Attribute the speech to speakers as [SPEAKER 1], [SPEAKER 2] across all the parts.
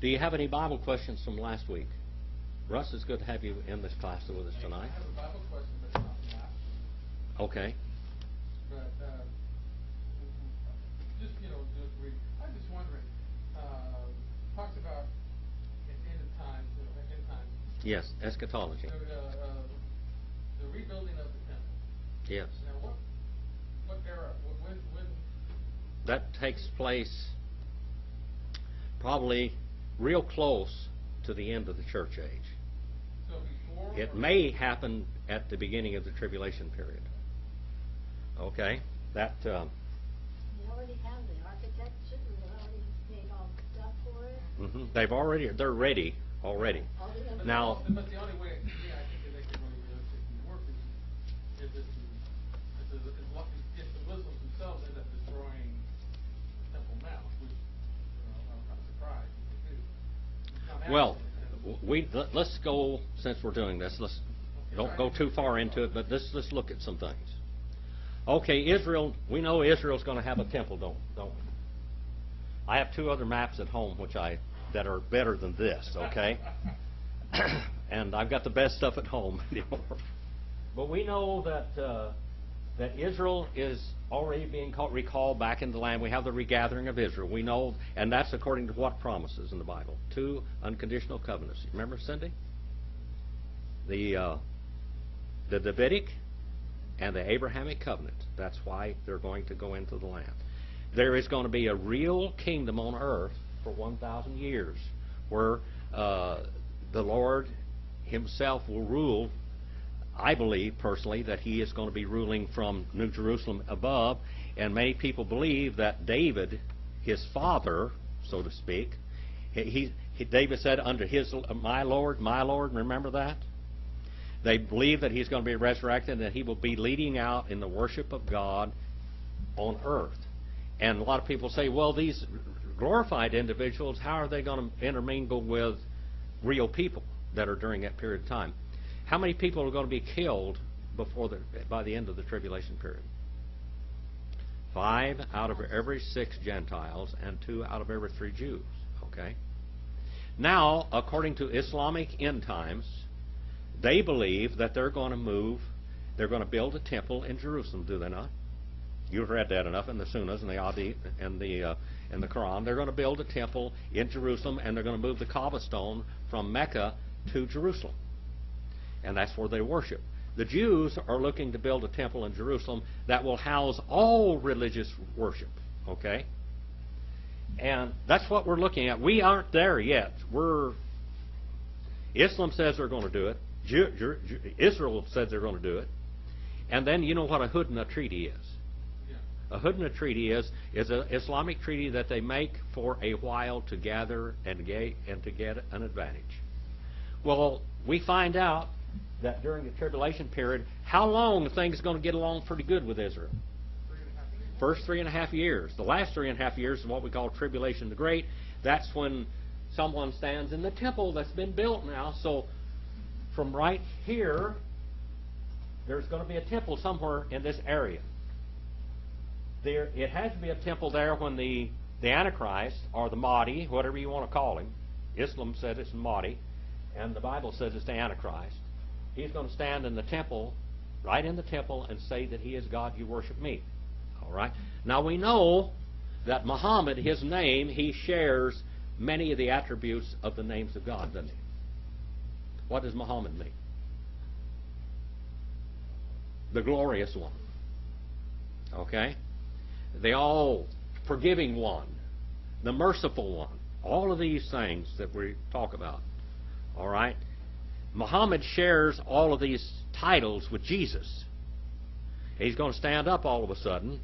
[SPEAKER 1] Do you have any Bible questions from last week? Russ, it's good to have you in this class with us tonight.
[SPEAKER 2] I have a Bible question, but it's not from last week.
[SPEAKER 1] Okay.
[SPEAKER 2] But just I'm just wondering. Talks about end of times, end times.
[SPEAKER 1] Yes, eschatology.
[SPEAKER 2] The rebuilding of the temple.
[SPEAKER 1] Yes.
[SPEAKER 2] Now, what era? When?
[SPEAKER 1] That takes place probably real close to the end of the church age.
[SPEAKER 2] So before?
[SPEAKER 1] It may happen at the beginning of the tribulation period. Okay? That.
[SPEAKER 3] They already have the architecture. They already made all the stuff for it.
[SPEAKER 1] They're ready already. Now.
[SPEAKER 2] But the only way, I think that they can really realistically work is if the Muslims themselves end up destroying Temple Mount, which I'm not surprised if they do.
[SPEAKER 1] Well, let's go, since we're doing this, don't go too far into it, but let's look at some things. Okay, Israel, we know Israel's going to have a temple, don't we? I have two other maps at home that are better than this, okay? And I've got the best stuff at home anymore. But we know that Israel is already being recalled back into the land. We have the regathering of Israel. We know, and that's according to what promises in the Bible? 2 unconditional covenants. Remember, Cindy? The Davidic and the Abrahamic covenant. That's why they're going to go into the land. There is going to be a real kingdom on earth for 1,000 years where the Lord himself will rule. I believe personally that he is going to be ruling from New Jerusalem above, and many people believe that David, his father, so to speak, David said unto my Lord, remember that? They believe that he's going to be resurrected and that he will be leading out in the worship of God on earth. And a lot of people say, well, these glorified individuals, how are they going to intermingle with real people that are during that period of time? How many people are going to be killed by the end of the tribulation period? 5 out of every 6 Gentiles and 2 out of every 3 Jews. Okay. Now, according to Islamic end times, they believe that they're going to build a temple in Jerusalem. Do they not? You've read that enough in the Sunnahs and the Hadith and the Quran. They're going to build a temple in Jerusalem, and they're going to move the Kaaba stone from Mecca to Jerusalem. And that's where they worship. The Jews are looking to build a temple in Jerusalem that will house all religious worship. Okay? And that's what we're looking at. We aren't there yet. Islam says they're going to do it. Israel says they're going to do it. And then you know what a Hudna Treaty is. A Hudna Treaty is an Islamic treaty that they make for a while to gather and to get an advantage. Well, we find out that during the tribulation period, how long are things going to get along pretty good with Israel?
[SPEAKER 2] 3.5 years.
[SPEAKER 1] First 3.5 years. The last 3.5 years is what we call Tribulation the Great. That's when someone stands in the temple that's been built now. So from right here, there's going to be a temple somewhere in this area. It has to be a temple there when the Antichrist, or the Mahdi, whatever you want to call him. Islam says it's Mahdi, and the Bible says it's the Antichrist. He's going to stand in the temple, right in the temple, and say that he is God, you worship me. All right? Now we know that Muhammad, his name, he shares many of the attributes of the names of God, doesn't he? What does Muhammad mean? The glorious one. Okay? The all forgiving one. The merciful one. All of these things that we talk about. All right? Muhammad shares all of these titles with Jesus. He's going to stand up all of a sudden,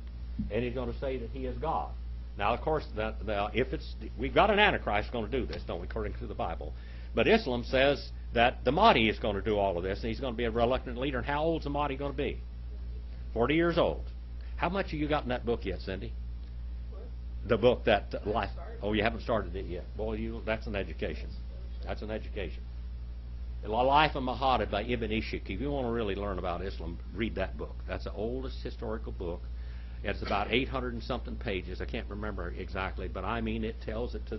[SPEAKER 1] and he's going to say that he is God. Now, of course, we've got an Antichrist going to do this, don't we, according to the Bible. But Islam says that the Mahdi is going to do all of this, and he's going to be a reluctant leader. And how old is the Mahdi going to be? 40 years old. How much have you got in that book yet, Cindy?
[SPEAKER 3] What?
[SPEAKER 1] The book that life. Oh, you haven't started it yet. Boy, that's an education. That's an education. The Life of Muhammad by Ibn Ishaq. If you want to really learn about Islam, read that book. That's the oldest historical book. It's about 800 and something pages. I can't remember exactly, but I mean it tells it to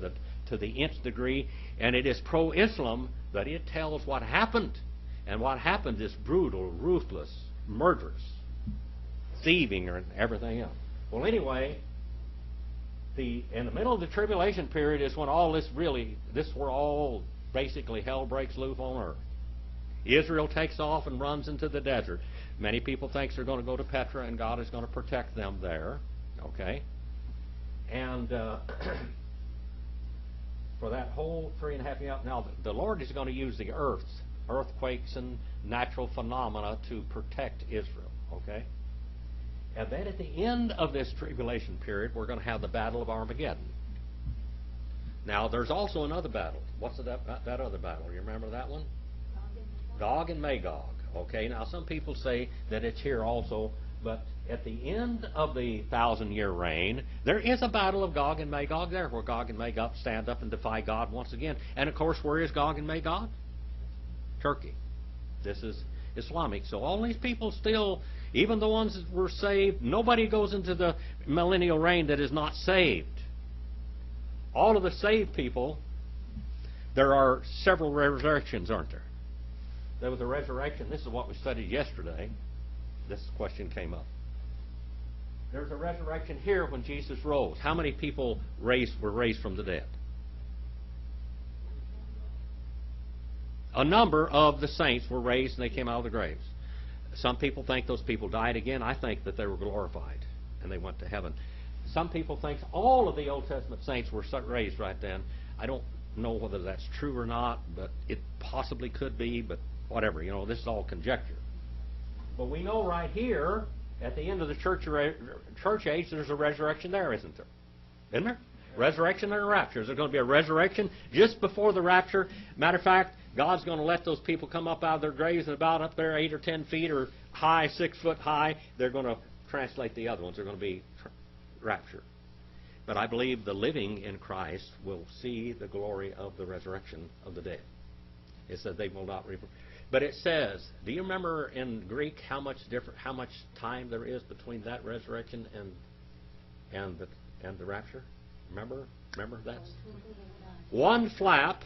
[SPEAKER 1] the nth degree, and it is pro-Islam, but it tells what happened. And what happened is brutal, ruthless, murderous, thieving, and everything else. Well, anyway, in the middle of the tribulation period is when all this is where all basically hell breaks loose on earth. Israel takes off and runs into the desert. Many people think they're going to go to Petra, and God is going to protect them there. Okay? And for that whole 3.5 years, now the Lord is going to use the earthquakes and natural phenomena to protect Israel. Okay? And then at the end of this tribulation period, we're going to have the Battle of Armageddon. Now, there's also another battle. What's that other battle? You remember that one? Gog and Magog. Okay, now some people say that it's here also, but at the end of the 1,000-year reign, there is a battle of Gog and Magog there, where Gog and Magog stand up and defy God once again. And of course, where is Gog and Magog? Turkey. This is Islamic. So all these people still, even the ones that were saved, nobody goes into the millennial reign that is not saved. All of the saved people, there are several resurrections, aren't there? There was a resurrection. This is what we studied yesterday. This question came up. There's a resurrection here when Jesus rose. How many people were raised from the dead? A number of the saints were raised and they came out of the graves. Some people think those people died again. I think that they were glorified and they went to heaven. Some people think all of the Old Testament saints were raised right then. I don't know whether that's true or not, but it possibly could be, but whatever, this is all conjecture. But we know right here, at the end of the church age, there's a resurrection there, isn't there? Isn't there? Resurrection and a rapture. There's going to be a resurrection just before the rapture. Matter of fact, God's going to let those people come up out of their graves and about up there 8 or 10 feet or high, 6 foot high. They're going to translate the other ones. They're going to be rapture. But I believe the living in Christ will see the glory of the resurrection of the dead. It said they will not reap. But it says, do you remember in Greek how much time there is between that resurrection and the rapture? Remember that? One flap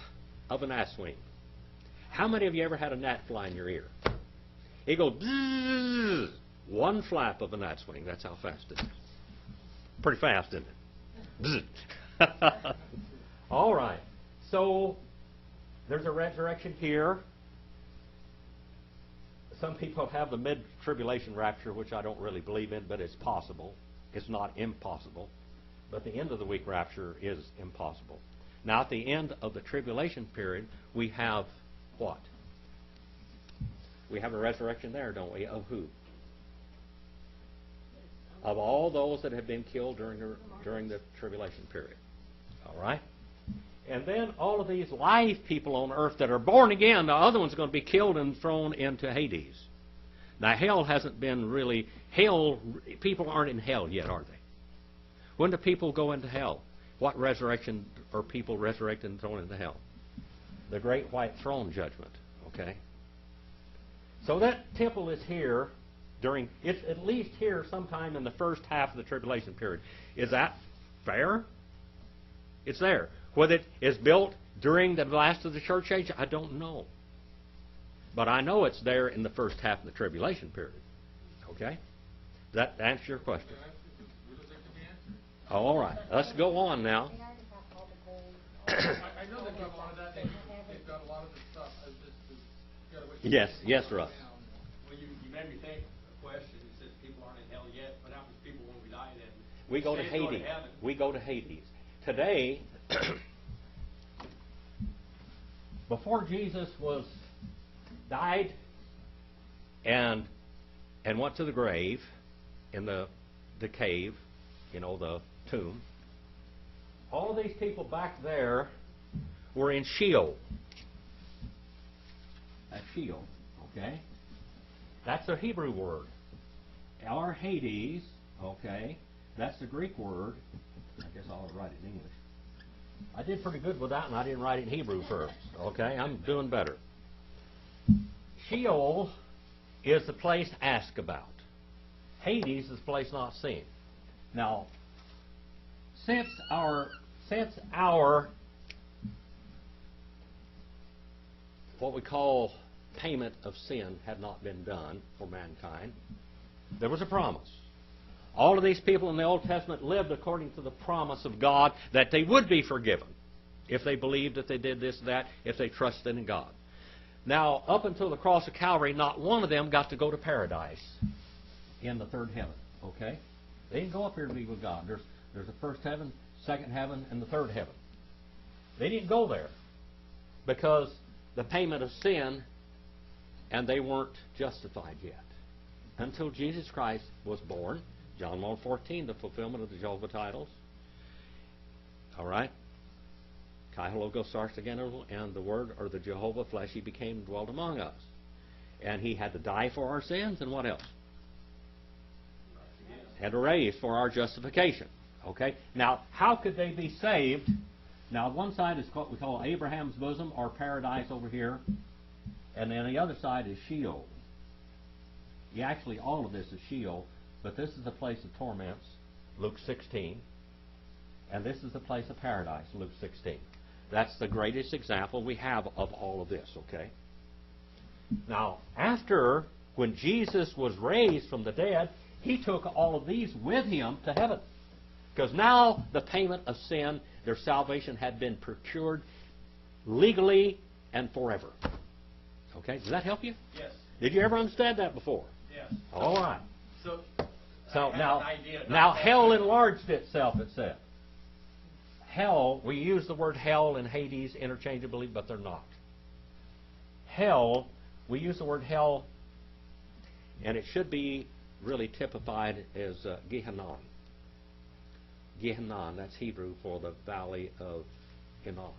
[SPEAKER 1] of a gnat's wing. How many of you ever had a gnat fly in your ear? It goes bzzz, one flap of a gnat's wing. That's how fast it is. Pretty fast, isn't it? Bzzz. All right. So there's a resurrection here. Some people have the mid-tribulation rapture, which I don't really believe in, but it's possible. It's not impossible. But the end of the week rapture is impossible. Now, at the end of the tribulation period, we have what? We have a resurrection there, don't we? Of who? Of all those that have been killed during the tribulation period. All right? And then all of these live people on earth that are born again, the other ones are going to be killed and thrown into Hades. Now, hell hasn't been really... people aren't in hell yet, are they? When do people go into hell? What resurrection are people resurrected and thrown into hell? The great white throne judgment, okay? So that temple is here it's at least here sometime in the first half of the tribulation period. Is that fair? It's there. Whether it is built during the last of the church age, I don't know. But I know it's there in the first half of the tribulation period. Okay? Does that answer your question? Oh, all right. Let's go on now.
[SPEAKER 2] I know they've got a lot of that. They've got a lot of the stuff.
[SPEAKER 1] Yes, Russ.
[SPEAKER 4] Well, you made me think of a question. You said people aren't in hell yet. What happens to people when we die then?
[SPEAKER 1] We go to Hades. We go to Hades. Today, before Jesus died and went to the grave in the cave, the tomb, all these people back there were in Sheol. That's Sheol, okay? That's a Hebrew word. Or Hades, okay? That's the Greek word. I guess I'll write it in English. I did pretty good with that, and I didn't write it in Hebrew first. Okay, I'm doing better. Sheol is the place asked about. Hades is the place not seen. Now, since our what we call payment of sin had not been done for mankind, there was a promise. All of these people in the Old Testament lived according to the promise of God that they would be forgiven if they believed that they did this, that, if they trusted in God. Now, up until the cross of Calvary, not one of them got to go to paradise in the third heaven. Okay? They didn't go up here to be with God. There's the first heaven, second heaven, and the third heaven. They didn't go there because the payment of sin, and they weren't justified yet until Jesus Christ was born. John 1:14, the fulfillment of the Jehovah titles. All right? Kai Logos Sarx again, and the Word, or the Jehovah flesh, He became and dwelt among us. And He had to die for our sins, and what else? Had to raise for our justification. Okay? Now, how could they be saved? Now, one side is what we call Abraham's bosom, or paradise over here, and then the other side is Sheol. Yeah, actually, all of this is Sheol, but this is the place of torments, Luke 16, and this is the place of paradise, Luke 16. That's the greatest example we have of all of this, okay? Now, after, when Jesus was raised from the dead, He took all of these with Him to heaven. Because now the payment of sin, their salvation had been procured legally and forever. Okay? Does that help you?
[SPEAKER 4] Yes.
[SPEAKER 1] Did you ever understand that before?
[SPEAKER 4] Yes.
[SPEAKER 1] All right.
[SPEAKER 4] So I
[SPEAKER 1] now,
[SPEAKER 4] have an idea about
[SPEAKER 1] now
[SPEAKER 4] that.
[SPEAKER 1] hell enlarged itself, it said. Hell, we use the word hell and Hades interchangeably, but they're not. Hell, we use the word hell, and it should be really typified as Gehenna. Gehenna, that's Hebrew for the valley of Hinnom.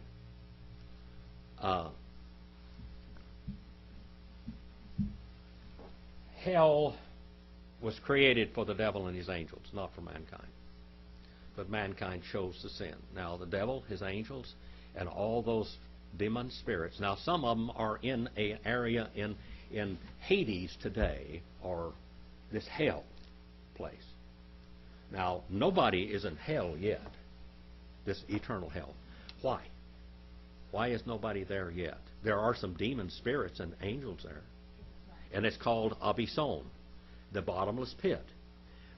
[SPEAKER 1] Hell was created for the devil and his angels, not for mankind. But mankind chose to sin. Now, the devil, his angels, and all those demon spirits. Now, some of them are in an area in Hades today, or this hell place. Now, nobody is in hell yet, this eternal hell. Why? Why is nobody there yet? There are some demon spirits and angels there. And it's called Abysson, the bottomless pit.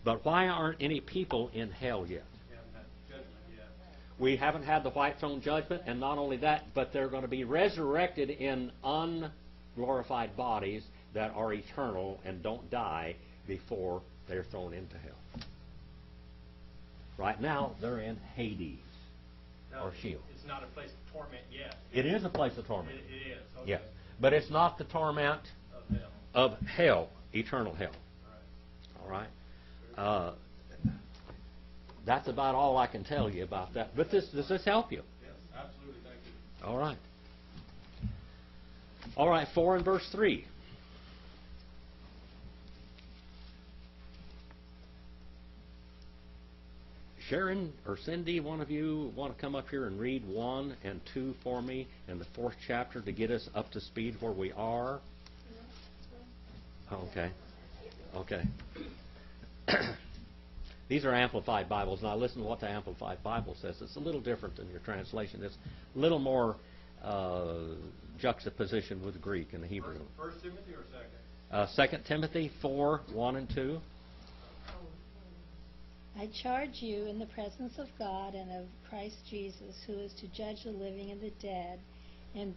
[SPEAKER 1] But why aren't any people in hell yet? We haven't had the white throne judgment, and not only that, but they're going to be resurrected in unglorified bodies that are eternal and don't die before they're thrown into hell. Right now, they're in Hades, or Sheol.
[SPEAKER 4] It's not a place of torment yet.
[SPEAKER 1] It is a place of torment.
[SPEAKER 4] It is. Okay.
[SPEAKER 1] Yes. But it's not the torment of hell, eternal hell. All right? That's about all I can tell you about that. But does this help you?
[SPEAKER 4] Yes, absolutely. Thank you.
[SPEAKER 1] All right. All right, 4 and verse 3. Sharon or Cindy, one of you want to come up here and read 1 and 2 for me in the 4th chapter to get us up to speed where we are? Okay. Okay. These are Amplified Bibles. Now listen to what the Amplified Bible says. It's a little different than your translation. It's a little more juxtaposition with Greek and the Hebrew.
[SPEAKER 4] First Timothy or second?
[SPEAKER 1] 2 Timothy 4, 1 and 2.
[SPEAKER 5] I charge you in the presence of God and of Christ Jesus, who is to judge the living and the dead, and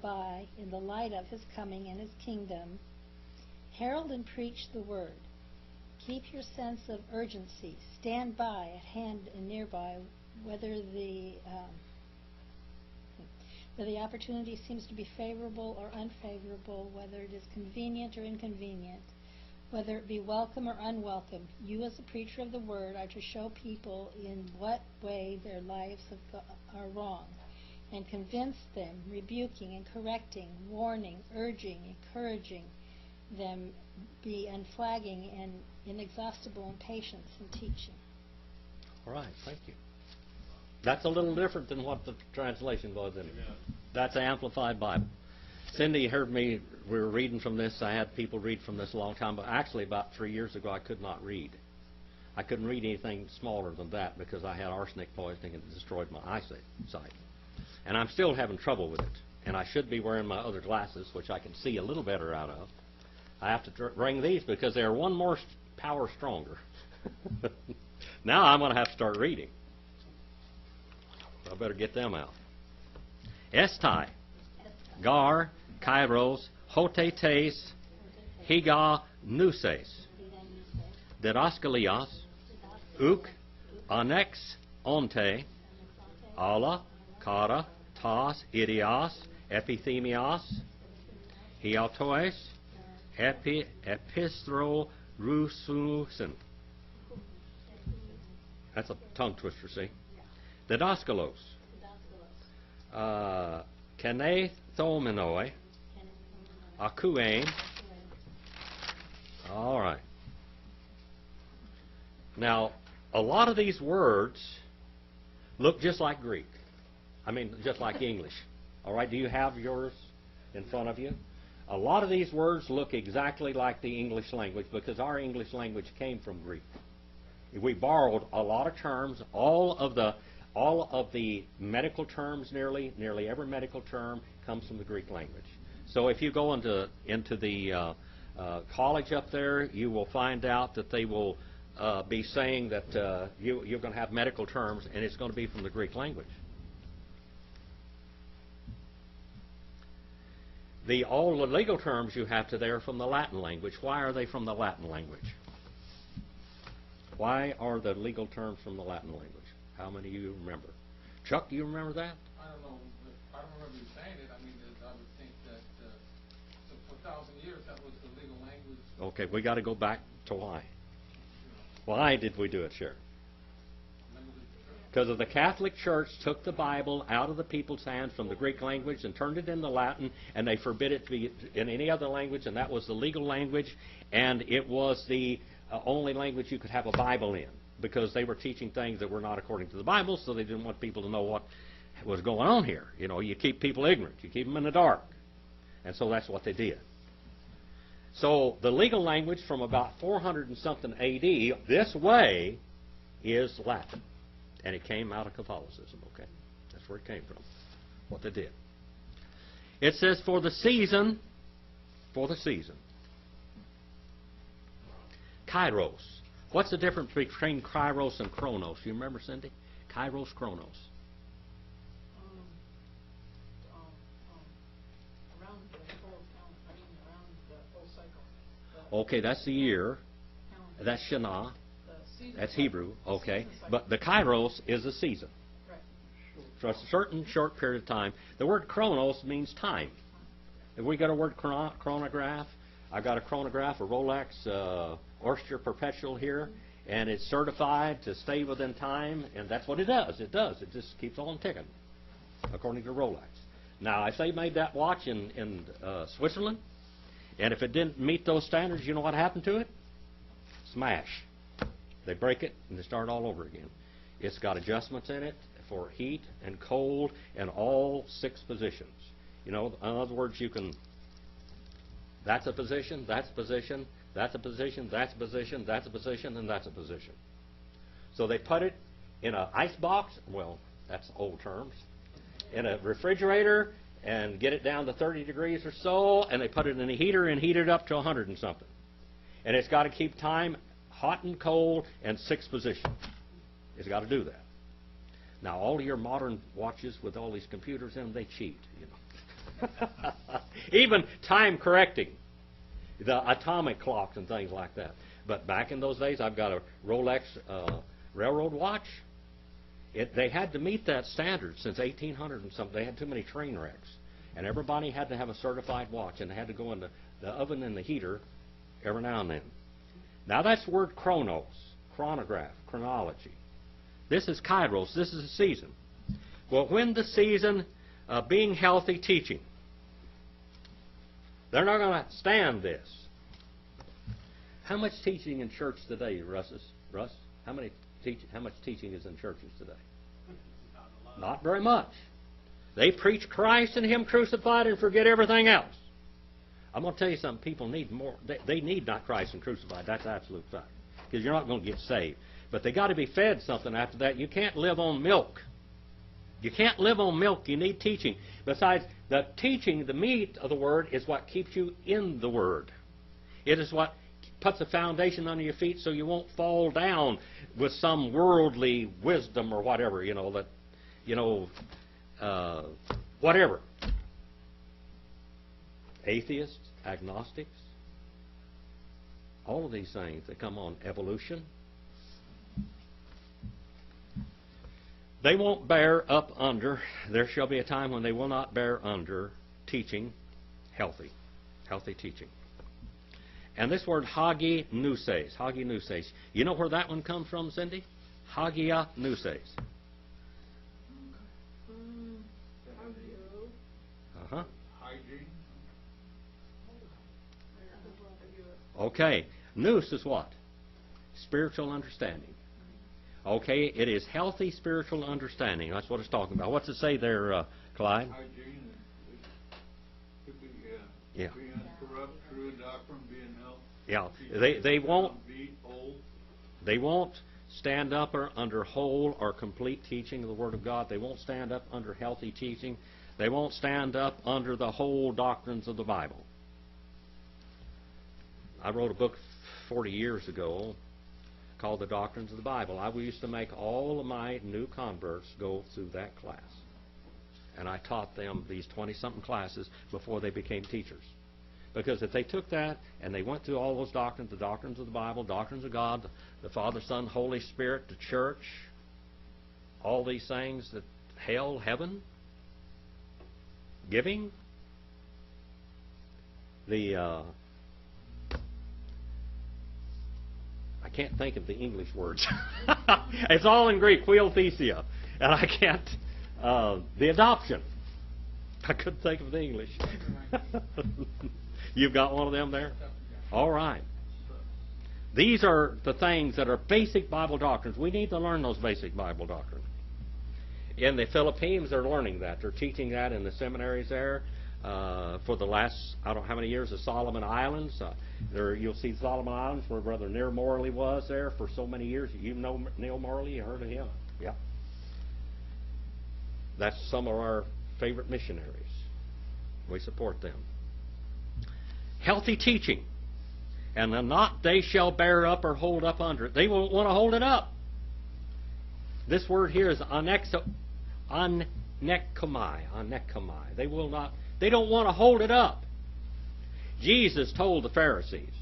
[SPEAKER 5] in the light of His coming and His kingdom, herald and preach the word. Keep your sense of urgency. Stand by, at hand and nearby, whether the opportunity seems to be favorable or unfavorable, whether it is convenient or inconvenient, whether it be welcome or unwelcome. You, as a preacher of the word, are to show people in what way their lives are wrong, and convince them, rebuking and correcting, warning, urging, encouraging them, be unflagging and inexhaustible in patience and teaching.
[SPEAKER 1] All right, thank you. That's a little different than what the translation was in. That's the Amplified Bible. Cindy heard me, we were reading from this. I had people read from this a long time, but actually about 3 years ago I could not read. I couldn't read anything smaller than that because I had arsenic poisoning and it destroyed my eyesight. And I'm still having trouble with it. And I should be wearing my other glasses, which I can see a little better out of. I have to bring these because they are one more power stronger. Now I'm going to have to start reading. I better get them out. Estai, Gar, Kairos, Hotetes, Higa, Nuses, Didaskalios, Uk, Anex, Onte, Ala, Kara, Tas, Idios, Epithemios, Hiautoes, Epistro, Rususin. That's a tongue twister, see? Didaskalos, Kanethomenoi, Akuane. All right. Now, a lot of these words look just like Greek. I mean, just like English. All right, do you have yours in front of you? A lot of these words look exactly like the English language because our English language came from Greek. We borrowed a lot of terms, all of the medical terms, nearly every medical term comes from the Greek language. So if you go into the college up there, you will find out that they will be saying that you're going to have medical terms, and it's going to be from the Greek language. All the legal terms you have today are from the Latin language. Why are they from the Latin language? Why are the legal terms from the Latin language? How many of you remember? Chuck, do you remember that?
[SPEAKER 2] I don't know. I don't remember you saying it. I mean, I would think that for 1,000 years that was the legal language.
[SPEAKER 1] Okay, we got to go back to why. Why did we do it, Sharon? Because the Catholic Church took the Bible out of the people's hands from the Greek language and turned it into Latin, and they forbid it to be in any other language, and that was the legal language, and it was the only language you could have a Bible in, because they were teaching things that were not according to the Bible, so they didn't want people to know what was going on here. You know, you keep people ignorant. You keep them in the dark. And so that's what they did. So the legal language from about 400 and something A.D., this way, is Latin. And it came out of Catholicism, okay? That's where it came from, what they did. It says, for the season, Kairos. What's the difference between Kairos and Chronos? You remember, Cindy? Kairos, Chronos.
[SPEAKER 6] Around the whole count, around the whole cycle.
[SPEAKER 1] Okay, that's the year. That's Shana. That's Hebrew. Okay. But the Kairos is a season.
[SPEAKER 6] Right.
[SPEAKER 1] So it's a certain short period of time. The word Chronos means time. If we got a word chronograph, I've got a chronograph, a Rolex Oyster Perpetual here, and it's certified to stay within time, and that's what it does. It does. It just keeps on ticking, according to Rolex. Now, if they made that watch in Switzerland, and if it didn't meet those standards, you know what happened to it? Smash. They break it, and they start all over again. It's got adjustments in it for heat and cold and all 6 positions. You know, in other words, you can, that's a position, that's a position, that's a position, that's a position, that's a position, and that's a position. So they put it in an ice box, well, that's old terms, in a refrigerator and get it down to 30 degrees or so, and they put it in a heater and heat it up to 100 and something. And it's got to keep time hot and cold and 6 positions. It's got to do that. Now, all of your modern watches with all these computers in them, they cheat, you know. Even time correcting, the atomic clocks and things like that. But back in those days, I've got a Rolex railroad watch. They had to meet that standard since 1800 and something. They had too many train wrecks. And everybody had to have a certified watch, and they had to go in the oven and the heater every now and then. Now that's the word chronos, chronograph, chronology. This is kairos. This is a season. Well, when the season being healthy teaching, they're not going to stand this. How much teaching in church today, Russ? How much teaching is in churches today? Not very much. They preach Christ and Him crucified and forget everything else. I'm going to tell you something. People need more. They need not Christ and crucified. That's absolute fact. Because you're not going to get saved. But they got to be fed something after that. You can't live on milk. You can't live on milk. You need teaching. Besides, the teaching, the meat of the Word, is what keeps you in the Word. It is what puts a foundation under your feet so you won't fall down with some worldly wisdom or whatever, whatever. Atheists, agnostics, all of these things that come on evolution. They won't bear up under, there shall be a time when they will not bear under teaching healthy teaching. And this word hagiouses, you know where that one comes from, Cindy? Hagiouses. Uh-huh.
[SPEAKER 4] Hygiene.
[SPEAKER 1] Okay. Nous is what? Spiritual understanding. Okay, it is healthy spiritual understanding. That's what it's talking about. What's it say there, Clyde?
[SPEAKER 7] Hygiene to be
[SPEAKER 1] Yeah.
[SPEAKER 7] being corrupt, true doctrine, being health.
[SPEAKER 1] Yeah. They won't stand up under whole or complete teaching of the Word of God. They won't stand up under healthy teaching. They won't stand up under the whole doctrines of the Bible. I wrote a book 40 years ago called The Doctrines of the Bible. I used to make all of my new converts go through that class. And I taught them these 20-something classes before they became teachers. Because if they took that and they went through all those doctrines, the doctrines of the Bible, doctrines of God, the Father, Son, Holy Spirit, the church, all these things, that hell, heaven, giving, I can't think of the English words. It's all in Greek, huiothesia. And I can't, the adoption. I couldn't think of the English. You've got one of them there? All right. These are the things that are basic Bible doctrines. We need to learn those basic Bible doctrines. In the Philippines, they're learning that. They're teaching that in the seminaries there. For the last, I don't know how many years, the Solomon Islands. You'll see Solomon Islands where Brother Neil Morley was there for so many years. You know Neil Morley? You heard of him? Yeah. That's some of our favorite missionaries. We support them. Healthy teaching. And the not they shall bear up or hold up under it. They won't want to hold it up. This word here is anekomai. They will not. They don't want to hold it up. Jesus told the Pharisees,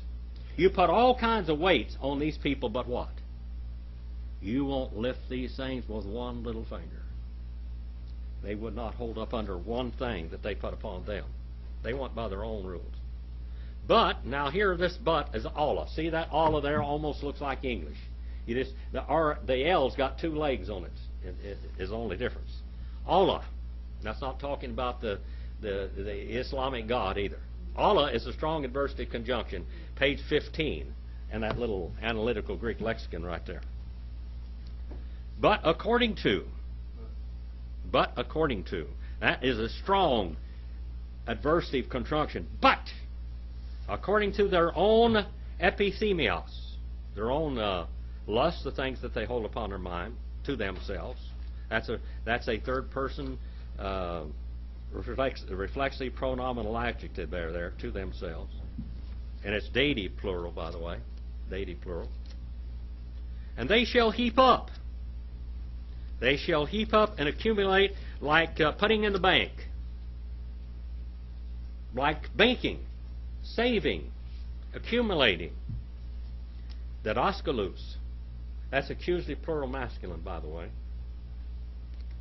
[SPEAKER 1] you put all kinds of weights on these people, but what? You won't lift these things with one little finger. They would not hold up under one thing that they put upon them. They went by their own rules. But, now here this but is Allah. See that Allah there almost looks like English. The L's got two legs on it. It is the only difference. Allah. That's not talking about the Islamic God either. Allah is a strong adversative conjunction. Page 15 and that little analytical Greek lexicon right there. But according to. That is a strong adversative conjunction. But according to their own epithemios, their own lust, the things that they hold upon their mind, to themselves. That's a third person reflexive pronominal adjective there, to themselves. And it's dative plural, by the way. Dative plural. And they shall heap up. They shall heap up and accumulate like putting in the bank. Like banking. Saving. Accumulating. Didaskalus. That's accusative plural masculine, by the way.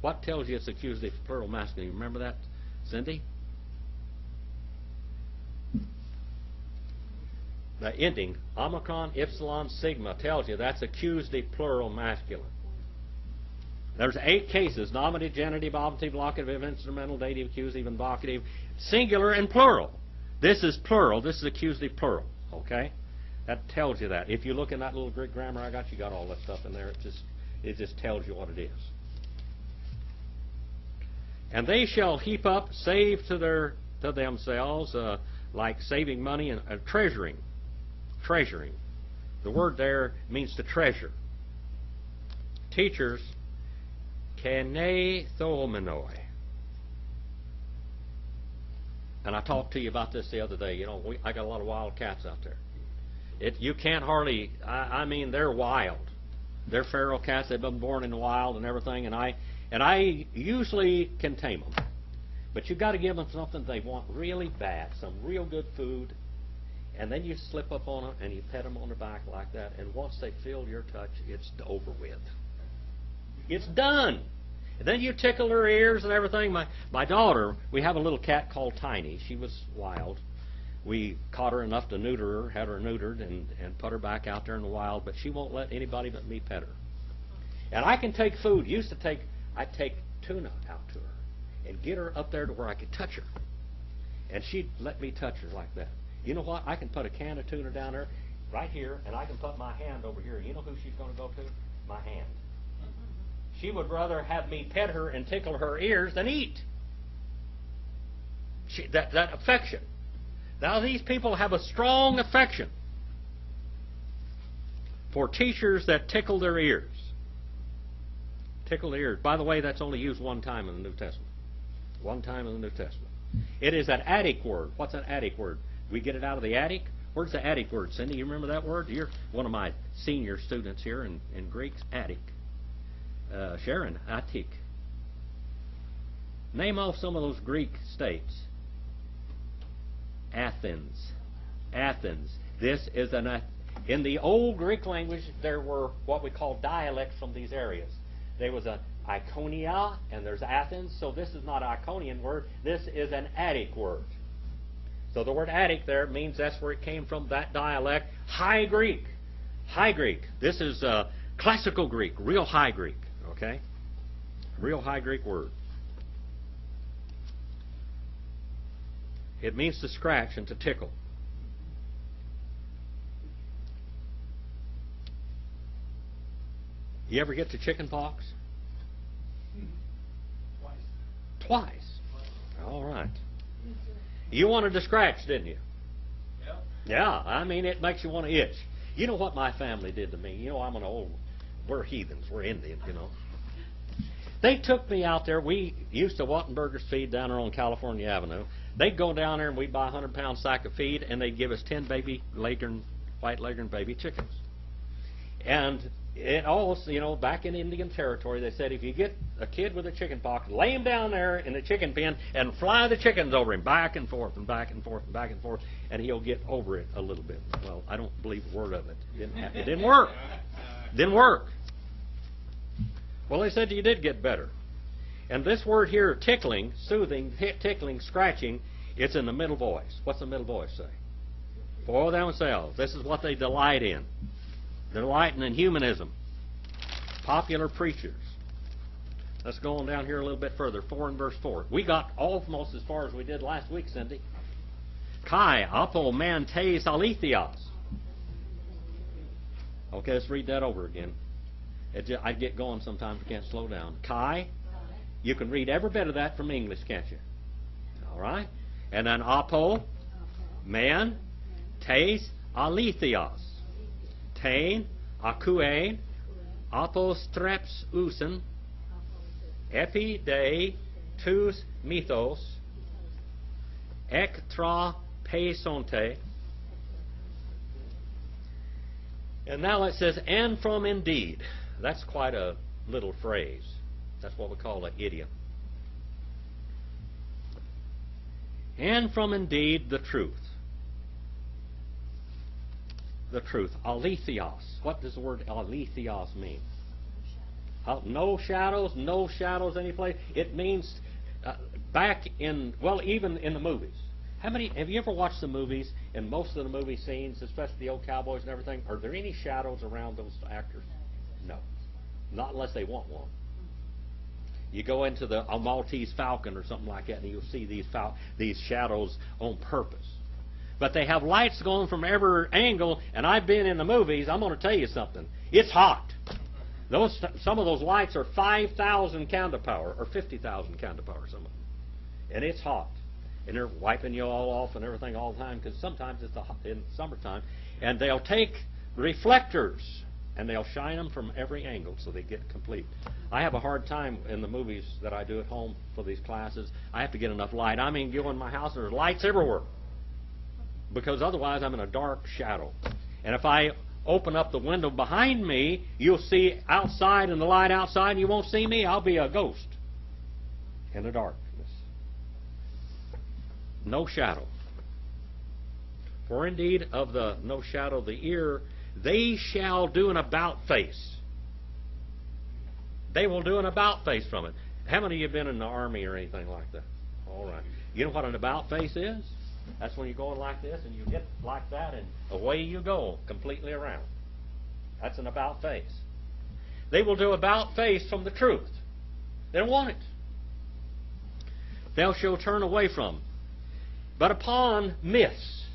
[SPEAKER 1] What tells you it's accusative plural masculine? You remember that, Cindy? The ending, omicron, epsilon, sigma, tells you that's accusative plural masculine. There's 8 cases: nominative, genitive, obligative, locative, instrumental, dative, accusative, and vocative, singular and plural. This is plural. This is accusative plural. Okay? That tells you that. If you look in that little Greek grammar I got, you got all that stuff in there. It just tells you what it is. And they shall heap up, save to themselves, like saving money and treasuring. Treasuring. The word there means to treasure. Teachers, kenethomenoi. And I talked to you about this the other day. You know, I got a lot of wild cats out there. You can't hardly, I mean, they're wild. They're feral cats. They've been born in the wild and everything, and I usually can tame them. But you've got to give them something they want really bad, some real good food, and then you slip up on them and you pet them on the back like that, and once they feel your touch, it's over with. It's done. And then you tickle her ears and everything. My daughter, we have a little cat called Tiny. She was wild. We caught her enough to neuter her, had her neutered, and put her back out there in the wild, but she won't let anybody but me pet her. And I can take food. I'd take tuna out to her and get her up there to where I could touch her. And she'd let me touch her like that. You know what? I can put a can of tuna down there right here, and I can put my hand over here. You know who she's going to go to? My hand. She would rather have me pet her and tickle her ears than eat. That affection. Now these people have a strong affection for teachers that tickle their ears. Tickle their ears. By the way, that's only used one time in the New Testament. One time in the New Testament. It is an attic word. What's an attic word? We get it out of the attic? Where's the attic word? Cindy, you remember that word? You're one of my senior students here in Greek's attic. Sharon, Attic. Name off some of those Greek states. Athens. Athens. This is in the old Greek language, there were what we call dialects from these areas. There was a Iconia and there's Athens, so this is not an Iconian word. This is an Attic word. So the word Attic there means that's where it came from, that dialect. High Greek. High Greek. This is classical Greek, real High Greek. Okay? Real High Greek word. It means to scratch and to tickle. You ever get to chicken pox? Twice. All right. You wanted to scratch, didn't you?
[SPEAKER 4] Yep.
[SPEAKER 1] Yeah, I mean, it makes you want to itch. You know what my family did to me? You know, we're heathens, we're Indians, you know. They took me out there. We used to Wattenberger's feed down there on California Avenue. They'd go down there and we'd buy a 100-pound sack of feed, and they'd give us 10 baby white Leghorn baby chickens. And it also, you know, back in Indian territory, they said if you get a kid with a chicken pox, lay him down there in the chicken pen and fly the chickens over him back and forth and back and forth and back and forth, and he'll get over it a little bit. Well, I don't believe a word of it. It didn't work. Didn't work. Well, they said you did get better. And this word here, tickling, soothing, tickling, scratching, it's in the middle voice. What's the middle voice say? For themselves. This is what they delight in. Delighting in humanism. Popular preachers. Let's go on down here a little bit further. 4 and verse 4. We got almost as far as we did last week, Cindy. Kai apo mantes alethios. Okay, let's read that over again. I get going sometimes. I can't slow down. Kai. You can read every bit of that from English, can't you? All right. And then apo, man, tes alethios. Tain, akuein, apostreps usen, epi de tous mythos, ek tra peisonte. And now it says, and from indeed. That's quite a little phrase. That's what we call an idiom. And from indeed the truth. The truth. Alethios. What does the word alethios mean? No shadows any place. It means back in, well, even in the movies. Have you ever watched the movies? In most of the movie scenes, especially the old cowboys and everything, are there any shadows around those actors? No. Not unless they want one. You go into a Maltese Falcon or something like that, and you'll see these shadows on purpose. But they have lights going from every angle, and I've been in the movies. I'm going to tell you something. It's hot. Some of those lights are 5,000 candle power or 50,000 candle power, some of them. And it's hot. And they're wiping you all off and everything all the time, because sometimes it's in summertime. And they'll take reflectors And they'll shine them from every angle so they get complete. I have a hard time in the movies that I do at home for these classes. I have to get enough light. I mean, go in my house, there's lights everywhere. Because otherwise I'm in a dark shadow. And if I open up the window behind me, you'll see outside and the light outside, and you won't see me. I'll be a ghost in the darkness. No shadow. For indeed of the no shadow of the ear, they shall do an about face. They will do an about face from it. How many of you have been in the army or anything like that? All right. You know what an about face is? That's when you're going like this and you get like that and away you go completely around. That's an about face. They will do about face from the truth. They don't want it. They shall turn away from. But upon myths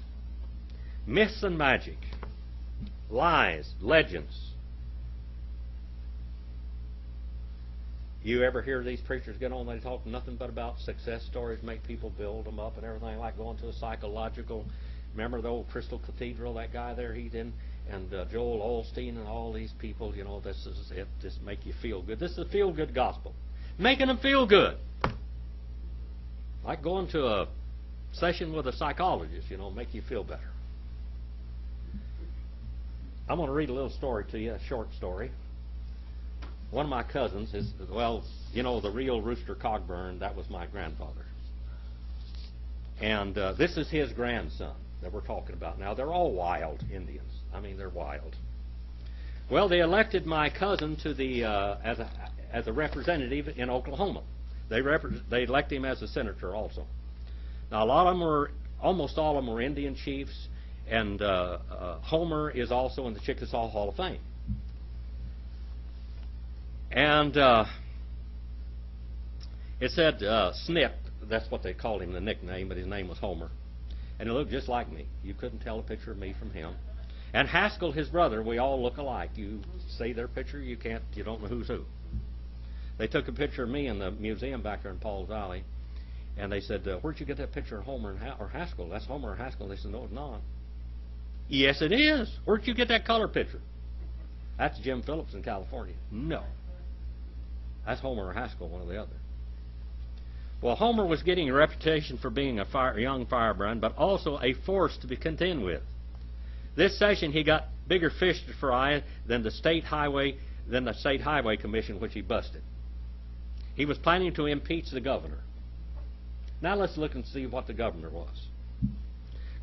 [SPEAKER 1] and magic, lies, legends. You ever hear these preachers get on, they talk nothing but about success stories, make people build them up and everything, like going to a psychological, remember the old Crystal Cathedral, that guy there, he's in, and Joel Osteen and all these people, you know, this is it, just make you feel good. This is a feel-good gospel. Making them feel good. Like going to a session with a psychologist, you know, make you feel better. I'm going to read a little story to you, a short story. One of my cousins is, well, you know, the real Rooster Cogburn, that was my grandfather. And this is his grandson that we're talking about now. They're all wild Indians. I mean, they're wild. Well, they elected my cousin to the as a representative in Oklahoma. They elect him as a senator also. Now, a lot of them were, almost all of them were Indian chiefs, and Homer is also in the Chickasaw Hall of Fame. And it said Snip, that's what they called him, the nickname, but his name was Homer. And he looked just like me. You couldn't tell a picture of me from him. And Haskell, his brother, we all look alike. You see their picture, you don't know who's who. They took a picture of me in the museum back there in Paul's Valley, and they said, where'd you get that picture of Homer or Haskell? That's Homer or Haskell. They said, no, it's not. Yes, it is. Where'd you get that color picture? That's Jim Phillips in California. No. That's Homer or Haskell, one or the other. Well, Homer was getting a reputation for being a young firebrand, but also a force to be contended with. This session, he got bigger fish to fry than the State Highway Commission, which he busted. He was planning to impeach the governor. Now let's look and see what the governor was.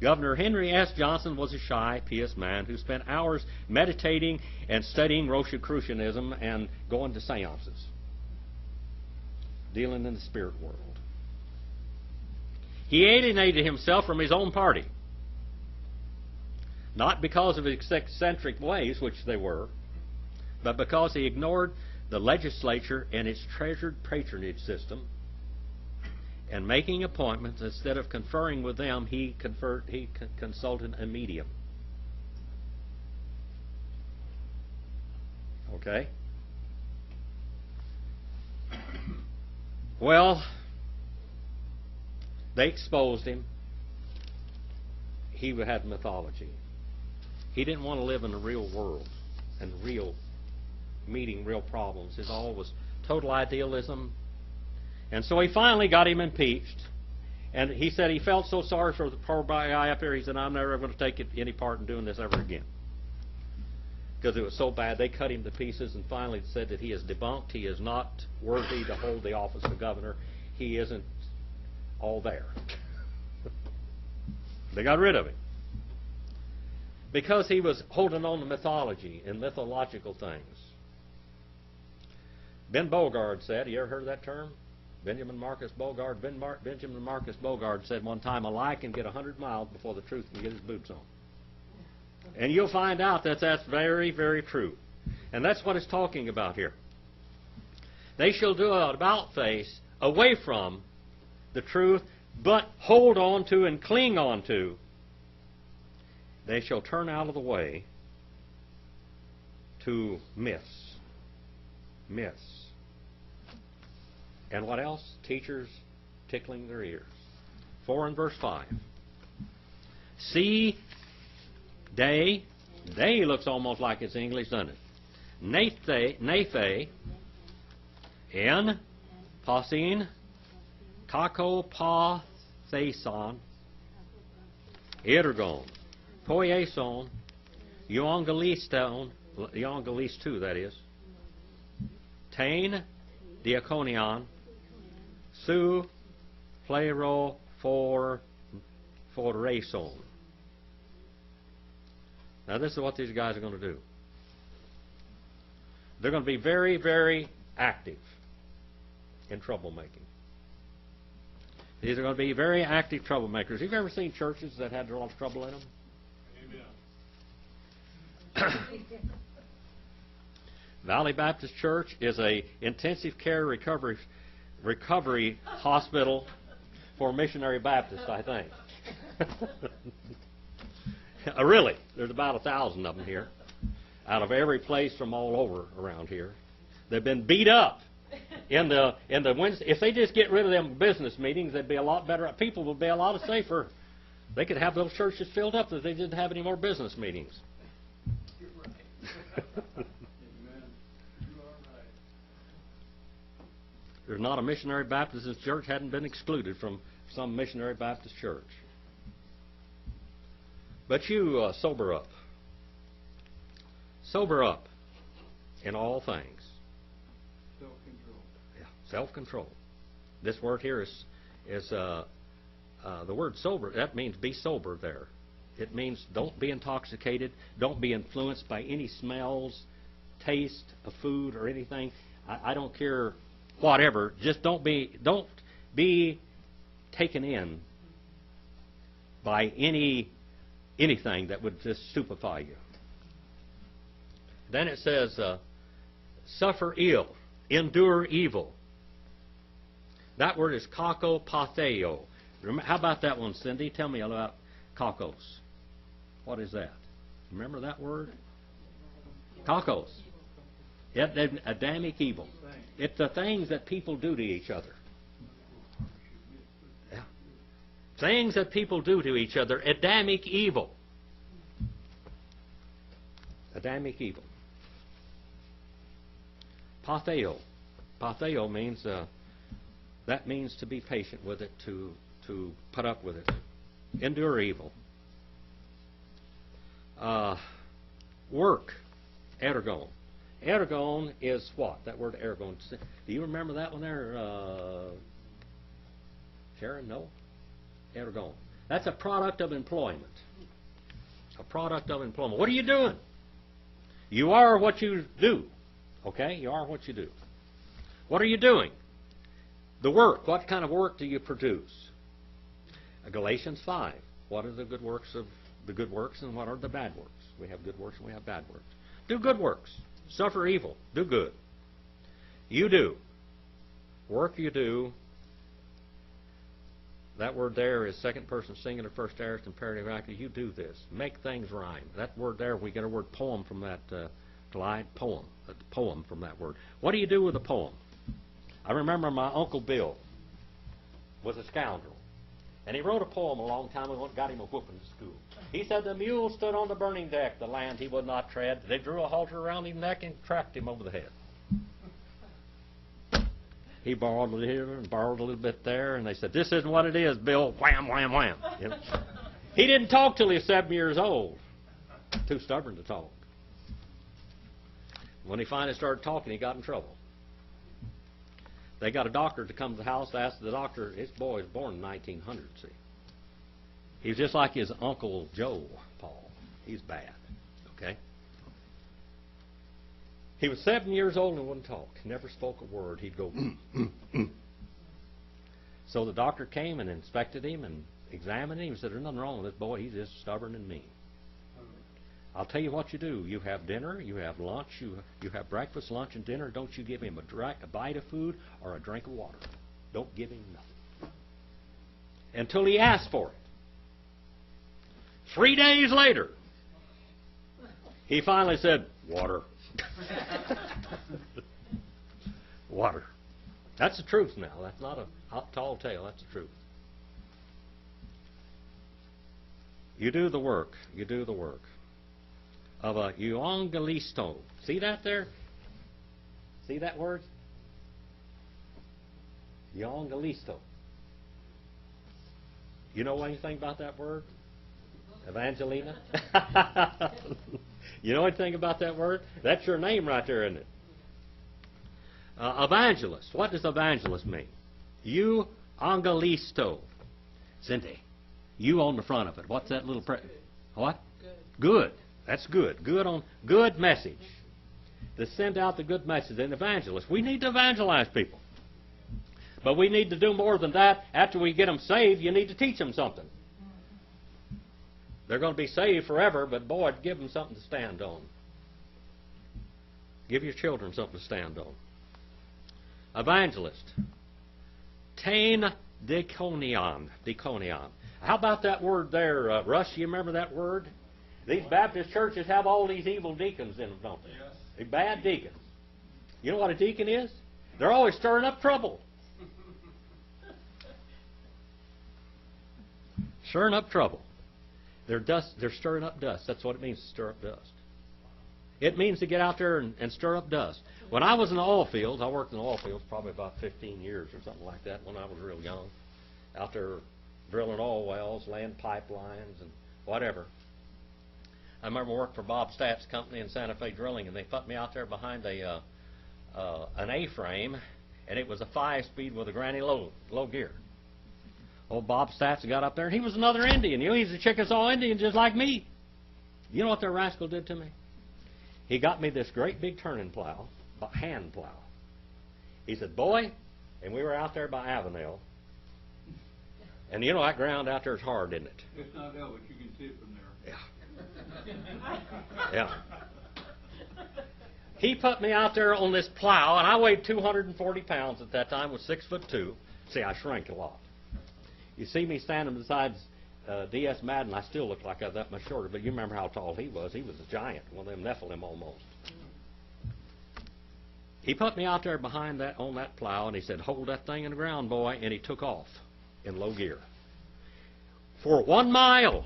[SPEAKER 1] Governor Henry S. Johnson was a shy, pious man who spent hours meditating and studying Rosicrucianism and going to seances, dealing in the spirit world. He alienated himself from his own party, not because of his eccentric ways, which they were, but because he ignored the legislature and its treasured patronage system, and making appointments, instead of conferring with them, he consulted a medium. Okay? Well, they exposed him. He had mythology. He didn't want to live in the real world and meeting real problems. His all was total idealism. And so he finally got him impeached. And he said he felt so sorry for the poor guy up there, he said, I'm never going to take any part in doing this ever again. Because it was so bad, they cut him to pieces and finally said that he is debunked. He is not worthy to hold the office of governor. He isn't all there. They got rid of him. Because he was holding on to mythology and mythological things. Ben Bogard said, you ever heard of that term? Benjamin Marcus Bogard. Benjamin Marcus Bogard said one time, a lie can get 100 miles before the truth can get his boots on. And you'll find out that that's very, very true. And that's what it's talking about here. They shall do an about face away from the truth, but hold on to and cling on to. They shall turn out of the way to myths. Myths. And what else? Teachers tickling their ears. 4 and verse 5. See, day looks almost like it's English, doesn't it? Nephe, En, Pasin, Kakopatheson, Ergon, Poieson, Euangelisto, that is, Tain, Diaconion, Su, Plero, Forason. Now this is what these guys are going to do. They're going to be very, very active in troublemaking. These are going to be very active troublemakers. Have you ever seen churches that had a lot of trouble in them?
[SPEAKER 4] Amen.
[SPEAKER 1] Valley Baptist Church is a intensive care recovery hospital for missionary Baptists, I think. Really, there's about 1,000 of them here, out of every place from all over around here. They've been beat up in the Wednesday. If they just get rid of them business meetings, they'd be a lot better. People would be a lot safer. They could have those churches filled up if they didn't have any more business meetings.
[SPEAKER 4] You're right.
[SPEAKER 7] Amen. You are right.
[SPEAKER 1] There's not a missionary Baptist church hadn't been excluded from some missionary Baptist church. But you sober up. Sober up in all things.
[SPEAKER 7] Self-control.
[SPEAKER 1] Yeah, self-control. This word here is the word sober. That means be sober there. It means don't be intoxicated. Don't be influenced by any smells, taste of food or anything. I don't care whatever. Just don't be taken in by anything that would just stupefy you. Then it says, suffer ill, endure evil. That word is kakopatheo. How about that one, Cindy? Tell me about kakos. What is that? Remember that word? Kakos. Adamic evil. It's the things that people do to each other. Yeah. Things that people do to each other. Adamic evil. Adamic evil. Patheo. Patheo means that means to be patient with it, to put up with it. Endure evil. Work. Ergon. Ergon is what? That word ergon. Do you remember that one there, Sharon? No? Ergon. That's a product of employment. A product of employment. What are you doing? You are what you do. Okay? You are what you do. What are you doing? The work. What kind of work do you produce? Galatians 5. What are the good works and what are the bad works? We have good works and we have bad works. Do good works. Suffer evil. Do good. You do. Work you do. That word there is second person singular, first aorist, imperative active. You do this. Make things rhyme. That word there, we get a word poem from that poem. A poem from that word. What do you do with a poem? I remember my Uncle Bill was a scoundrel. And he wrote a poem a long time ago and got him a whooping in school. He said, the mule stood on the burning deck, the land he would not tread. They drew a halter around his neck and cracked him over the head. He borrowed a little here and borrowed a little bit there, and they said, this isn't what it is, Bill. Wham, wham, wham. You know? He didn't talk till he was 7 years old. Too stubborn to talk. When he finally started talking, he got in trouble. They got a doctor to come to the house, asked the doctor, his boy was born in 1900, see. He was just like his Uncle Joe, Paul. He's bad, okay? He was 7 years old and wouldn't talk. Never spoke a word. He'd go, So the doctor came and inspected him and examined him and said, there's nothing wrong with this boy. He's just stubborn and mean. I'll tell you what you do. You have dinner, you have lunch, you have breakfast, lunch, and dinner. Don't you give him a bite of food or a drink of water. Don't give him nothing. Until he asks for it. 3 days later, he finally said, water. Water. That's the truth now. That's not a tall tale. That's the truth. You do the work. You do the work. of a euangelisto. See that there? See that word? Euangelisto. You know anything about that word? Evangelina? You know anything about that word? That's your name right there, isn't it? Evangelist. What does evangelist mean? Euangelisto. Cindy, you on the front of it. What's that little... What? Good. That's good. Good message. To send out the good message. An evangelist. We need to evangelize people. But we need to do more than that. After we get them saved, you need to teach them something. They're going to be saved forever, but boy, give them something to stand on. Give your children something to stand on. Evangelist. Tain diconion. How about that word there, Russ? You remember that word? These Baptist churches have all these evil deacons in them, don't they?
[SPEAKER 4] Yes.
[SPEAKER 1] They're bad deacons. You know what a deacon is? They're always stirring up trouble. Stirring up trouble. They're stirring up dust. That's what it means to stir up dust. It means to get out there and stir up dust. When I was in the oil fields, I worked in the oil fields probably about 15 years or something like that when I was real young. Out there drilling oil wells, laying pipelines and whatever. I remember working for Bob Statt's company in Santa Fe Drilling, and they put me out there behind an A-frame, and it was a 5-speed with a granny low gear. Old Bob Stats got up there, and he was another Indian. You know, he's a Chickasaw Indian just like me. You know what that rascal did to me? He got me this great big turning plow, hand plow. He said, boy, and we were out there by Avenel, and you know that ground out there is hard, isn't it?
[SPEAKER 7] It's not hell, but you can see it from there.
[SPEAKER 1] Yeah. Yeah. He put me out there on this plow, and I weighed 240 pounds at that time, was 6'2". See, I shrank a lot. You see me standing beside D.S. Madden, I still look like I was that much shorter, but you remember how tall he was. He was a giant, one of them Nephilim almost. He put me out there behind that on that plow, and he said, hold that thing in the ground, boy, and he took off in low gear. For 1 mile,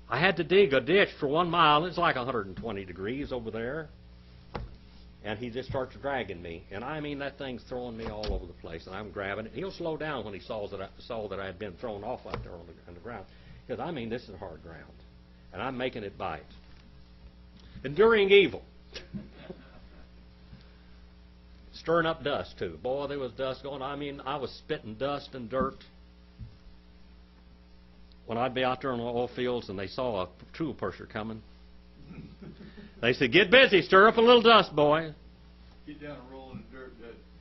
[SPEAKER 1] I had to dig a ditch for 1 mile. It's like 120 degrees over there. And he just starts dragging me. And I mean, that thing's throwing me all over the place. And I'm grabbing it. He'll slow down when he saw that I had been thrown off out there on the ground. Because, I mean, this is hard ground. And I'm making it bite. Enduring evil. Stirring up dust, too. Boy, there was dust going on. I mean, I was spitting dust and dirt. When I'd be out there on the oil fields and they saw a tool pusher coming, they said, get busy, stir up a little dust, boy.
[SPEAKER 7] Get down and roll in the dirt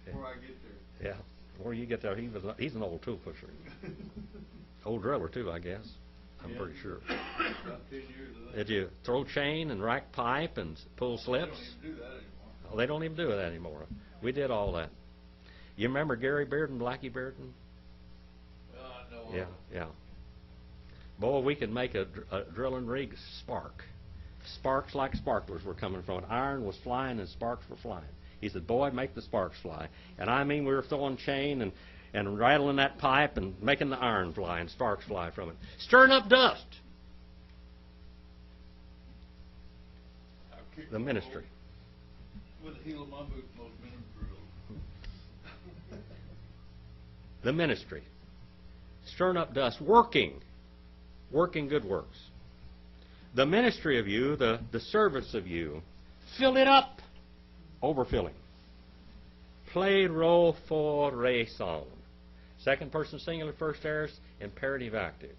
[SPEAKER 7] before I get there.
[SPEAKER 1] Yeah, before you get there, he's an old tool pusher. Old driller, too, I guess. I'm pretty sure.
[SPEAKER 7] About 10 years of that.
[SPEAKER 1] Did you throw chain and rack pipe and pull slips?
[SPEAKER 7] They don't even do that anymore.
[SPEAKER 1] Oh, they don't even do that anymore. We did all that. You remember Gary Bearden, Blackie Bearden?
[SPEAKER 7] Well, I know.
[SPEAKER 1] Yeah, yeah. Boy, we could make a drilling rig spark. Sparks like sparklers were coming from it. Iron was flying and sparks were flying. He said, boy, make the sparks fly. And I mean, we were throwing chain and rattling that pipe and making the iron fly and sparks fly from it. Stirring up dust.
[SPEAKER 7] I kicked
[SPEAKER 1] The ministry.
[SPEAKER 7] with the heel of my boot, most men have drilled.
[SPEAKER 1] The ministry. Stirring up dust. Working good works. The ministry of you, the service of you, fill it up. Overfilling. Plerothoreson. Second person singular, first aorist, imperative active.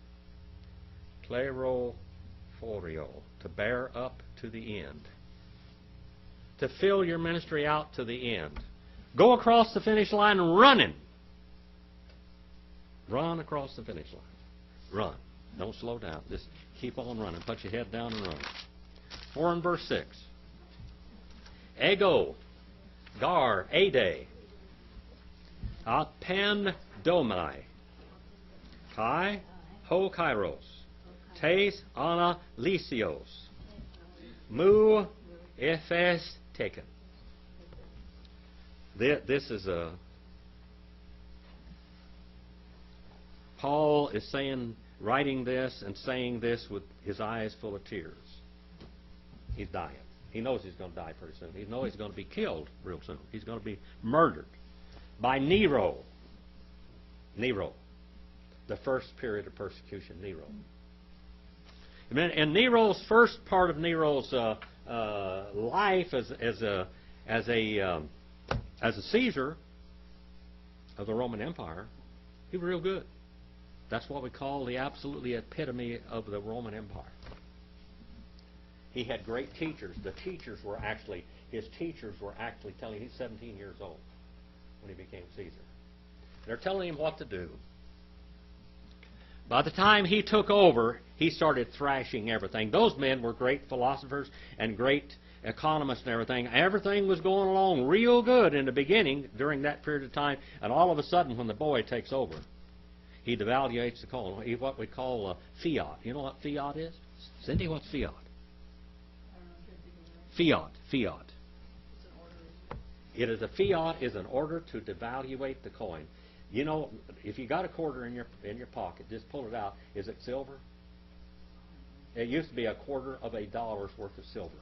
[SPEAKER 1] Plerothorio. To bear up to the end. To fill your ministry out to the end. Go across the finish line running. Run across the finish line. Run. Don't slow down. Just keep on running. Put your head down and run. 4 and verse 6. Ego, gar, ade, apendomai, kai, ho kairos, tes ana lysios, mu ephes taken. This is a... Paul is saying, writing this and saying this with his eyes full of tears. He's dying. He knows he's going to die pretty soon. He knows he's going to be killed real soon. He's going to be murdered by Nero. Nero. The first period of persecution, Nero. And Nero's first part of Nero's life as a Caesar of the Roman Empire, he was real good. That's what we call the absolutely epitome of the Roman Empire. He had great teachers. His teachers were actually telling him, he's 17 years old when he became Caesar. They're telling him what to do. By the time he took over, he started thrashing everything. Those men were great philosophers and great economists and everything. Everything was going along real good in the beginning during that period of time, and all of a sudden when the boy takes over, he devaluates the coin, what we call fiat. You know what fiat is? Cindy, what's fiat? Fiat. It is a fiat is an order to devaluate the coin. You know, if you got a quarter in your pocket, just pull it out. Is it silver? It used to be a quarter of $1 worth of silver.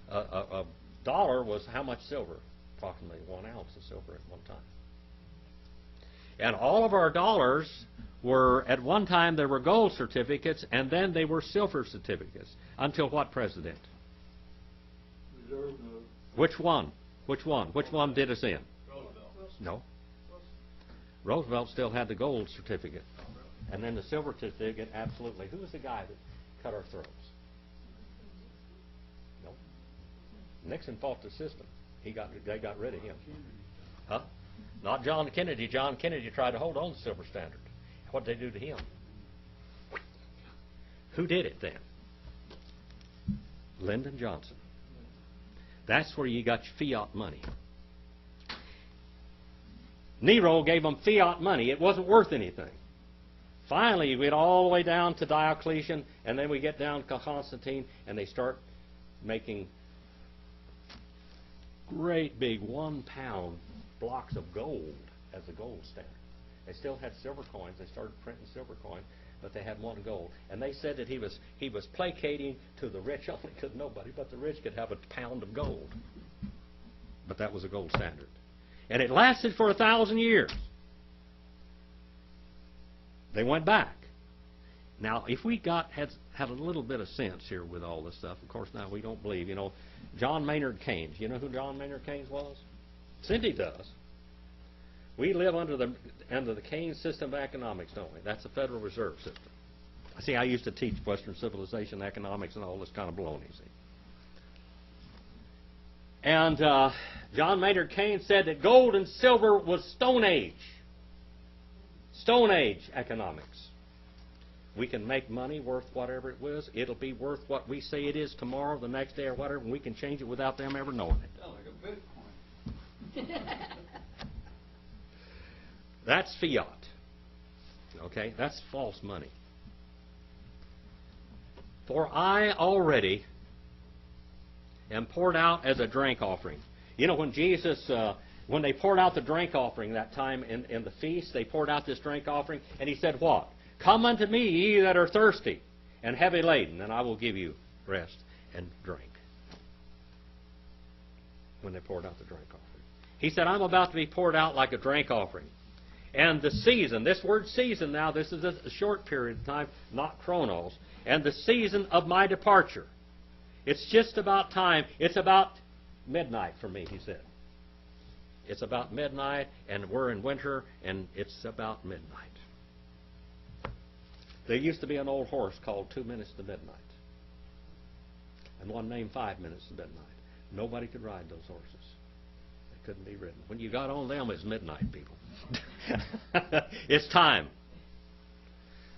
[SPEAKER 1] A dollar was how much silver? Approximately 1 ounce of silver at one time. And all of our dollars were, at one time, there were gold certificates, and then they were silver certificates. Until what president?
[SPEAKER 7] Reserve note.
[SPEAKER 1] Which one? Which one? Which one did us in?
[SPEAKER 7] Roosevelt.
[SPEAKER 1] No. Roosevelt still had the gold certificate. And then the silver certificate, absolutely. Who was the guy that cut our throats? No. Nixon fought the system. They got rid of him. Huh? Not John Kennedy. John Kennedy tried to hold on to the silver standard. What did they do to him? Who did it then? Lyndon Johnson. That's where you got your fiat money. Nero gave them fiat money. It wasn't worth anything. Finally, we get all the way down to Diocletian, and then we get down to Constantine, and they start making great big 1 pound blocks of gold as a gold standard. They still had silver coins. They started printing silver coins, but they had 1 gold. And they said that he was placating to the rich only because nobody but the rich could have a pound of gold. But that was a gold standard. And it lasted for 1,000 years. They went back. Now, if we had a little bit of sense here with all this stuff, of course now we don't believe. You know, John Maynard Keynes. You know who John Maynard Keynes was? Cindy does. We live under the Keynes system of economics, don't we? That's the Federal Reserve System. See, I used to teach Western civilization economics and all this kind of baloney, see. And John Maynard Keynes said that gold and silver was Stone Age. Stone Age economics. We can make money worth whatever it was. It'll be worth what we say it is tomorrow, the next day, or whatever, and we can change it without them ever knowing it.
[SPEAKER 7] Sounds like a Bitcoin.
[SPEAKER 1] That's fiat. Okay? That's false money. For I already am poured out as a drink offering. You know, when Jesus, when they poured out the drink offering that time in the feast, they poured out this drink offering, and he said what? Come unto me, ye that are thirsty and heavy laden, and I will give you rest and drink. When they poured out the drink offering. He said, I'm about to be poured out like a drink offering. And the season, this word season now, this is a short period of time, not chronos. And the season of my departure. It's just about time. It's about midnight for me, he said. It's about midnight, and we're in winter, and it's about midnight. There used to be an old horse called 2 minutes to midnight. And one named 5 minutes to midnight. Nobody could ride those horses. They couldn't be ridden. When you got on them, it's midnight, people. It's time.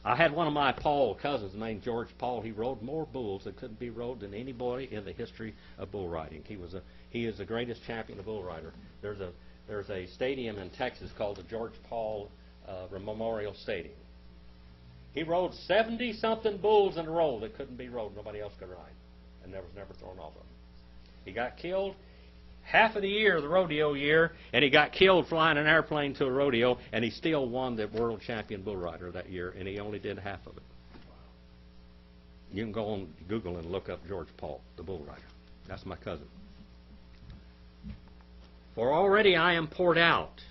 [SPEAKER 1] I had one of my Paul cousins named George Paul. He rode more bulls that couldn't be rode than anybody in the history of bull riding. He is the greatest champion of bull rider. There's a stadium in Texas called the George Paul Memorial Stadium. He rode 70-something bulls in a row that couldn't be rode. Nobody else could ride, and was never thrown off of them. He got killed half of the year, the rodeo year, and he got killed flying an airplane to a rodeo, and he still won the world champion bull rider that year, and he only did half of it. You can go on Google and look up George Paul, the bull rider. That's my cousin. For already I am poured out,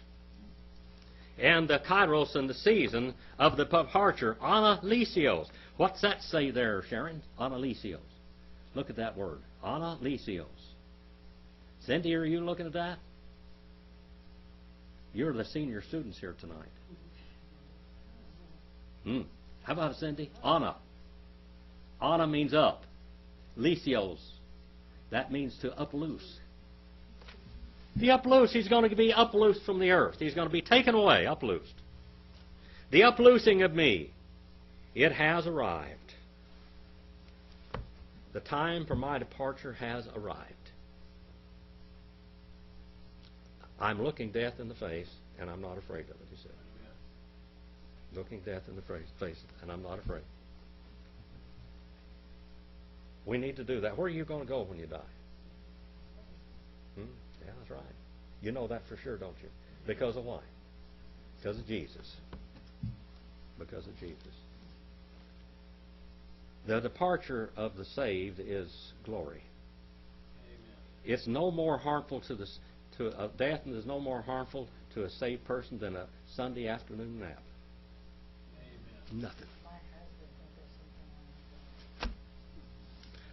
[SPEAKER 1] and the kairos and the season of the departure, analesios. What's that say there, Sharon? Analesios. Look at that word, analesios. Cindy, are you looking at that? You're the senior students here tonight. How about it, Cindy? Ana. Ana means up. Lesios. That means to uploose. The uploose, he's going to be uploosed from the earth. He's going to be taken away, uploosed. The uploosing of me, it has arrived. The time for my departure has arrived. I'm looking death in the face, and I'm not afraid of it, he said. Looking death in the face, and I'm not afraid. We need to do that. Where are you going to go when you die? Yeah, that's right. You know that for sure, don't you? Because of why? Because of Jesus. Because of Jesus. The departure of the saved is glory. Amen. It's no more harmful to death, and is no more harmful to a saved person than a Sunday afternoon nap. Amen. Nothing.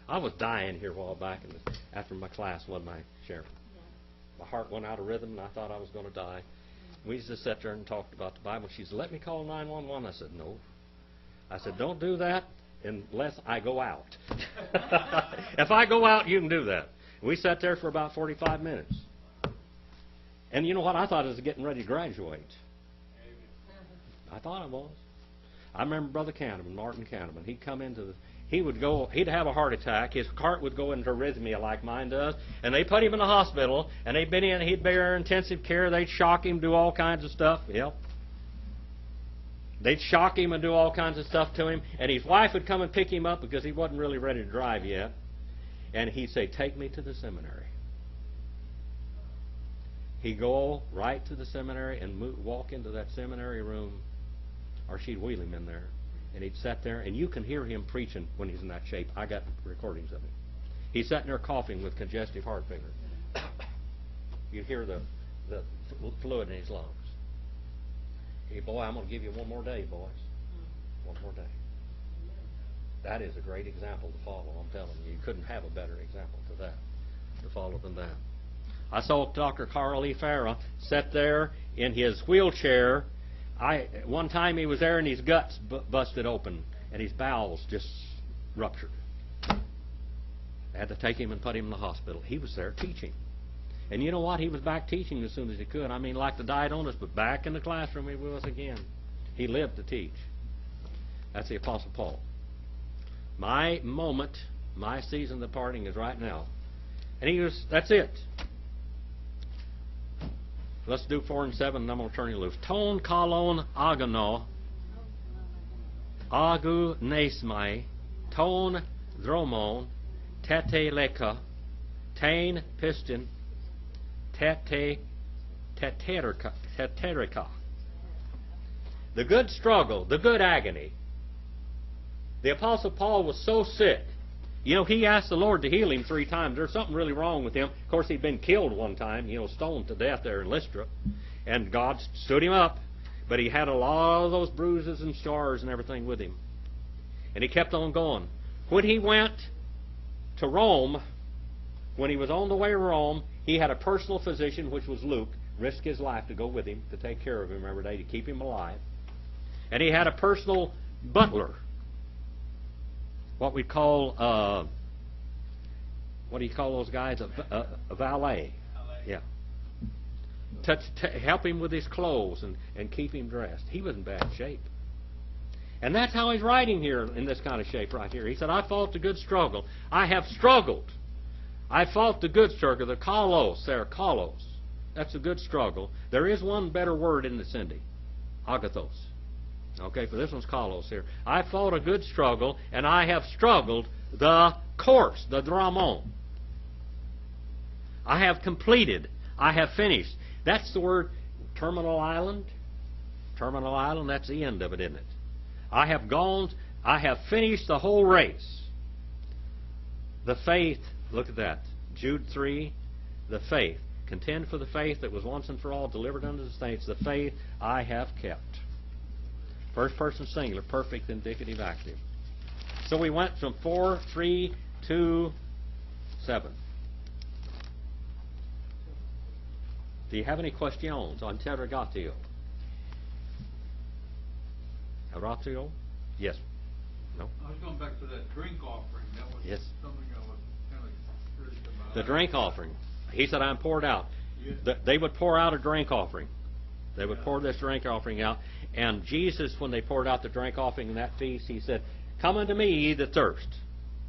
[SPEAKER 1] I was dying here a while back after my class, wasn't I, Sharon? My heart went out of rhythm, and I thought I was going to die. We just sat there and talked about the Bible. She said, let me call 911. I said, no. I said, don't do that unless I go out. If I go out, you can do that. We sat there for about 45 minutes. And you know what? I thought I was getting ready to graduate. I thought I was. I remember Brother Canterman, Martin Canterman. He'd come into he'd have a heart attack. His heart would go into arrhythmia like mine does. And they put him in the hospital, and he'd be there intensive care. They'd shock him, do all kinds of stuff. Yep. They'd shock him and do all kinds of stuff to him. And his wife would come and pick him up because he wasn't really ready to drive yet. And he'd say, take me to the seminary. He'd go right to the seminary and walk into that seminary room, or she'd wheel him in there. And he'd sit there, and you can hear him preaching when he's in that shape. I got recordings of him. He's sitting there coughing with congestive heart failure. You'd hear the fluid in his lungs. Hey, boy, I'm going to give you one more day, boys. One more day. That is a great example to follow, I'm telling you. You couldn't have a better example to follow than that. I saw Dr. Carl E. Farah sit there in his wheelchair. One time he was there and his guts busted open and his bowels just ruptured. They had to take him and put him in the hospital. He was there teaching. And you know what? He was back teaching as soon as he could. I mean, like the diet on us, but back in the classroom he was again. He lived to teach. That's the Apostle Paul. My moment, my season of departing is right now. And that's it. Let's do 4 and 7, and I'm going to turn you loose. Ton kalon agano, agu nesmai, ton dromon, tete leka, tain piston, tete teterica. The good struggle, the good agony. The Apostle Paul was so sick. You know, he asked the Lord to heal him 3 times. There's something really wrong with him. Of course, he'd been killed one time, stoned to death there in Lystra. And God stood him up. But he had a lot of those bruises and scars and everything with him. And he kept on going. When he went to Rome, when he was on the way to Rome, he had a personal physician, which was Luke, risked his life to go with him, to take care of him every day, to keep him alive. And he had a personal butler. What we call, what do you call those guys? A valet. Yeah. To help him with his clothes and keep him dressed. He was in bad shape. And that's how he's writing here in this kind of shape right here. He said, I fought the good struggle. I have struggled. I fought the good struggle. The kalos there, kalos. That's a good struggle. There is one better word in the Cindy. Agathos. Okay, but this one's kalos here. I fought a good struggle, and I have struggled the course, the dramon. I have completed. I have finished. That's the word terminal island. Terminal island, that's the end of it, isn't it? I have finished the whole race. The faith, look at that. Jude 3, the faith. Contend for the faith that was once and for all delivered unto the saints. The faith I have kept. First person singular, perfect indicative active. So we went from 4, 3, 2, 7. Do you have any questions on interrogatio? Oratio? Yes. No?
[SPEAKER 7] I was going back to that drink offering. That was
[SPEAKER 1] Yes.
[SPEAKER 7] something I was kind of curious about.
[SPEAKER 1] The drink offering. He said, I'm poured out.
[SPEAKER 7] Yeah.
[SPEAKER 1] They would pour out a drink offering. They would pour this drink offering out. And Jesus, when they poured out the drink offering in that feast, he said, come unto me, ye that thirst,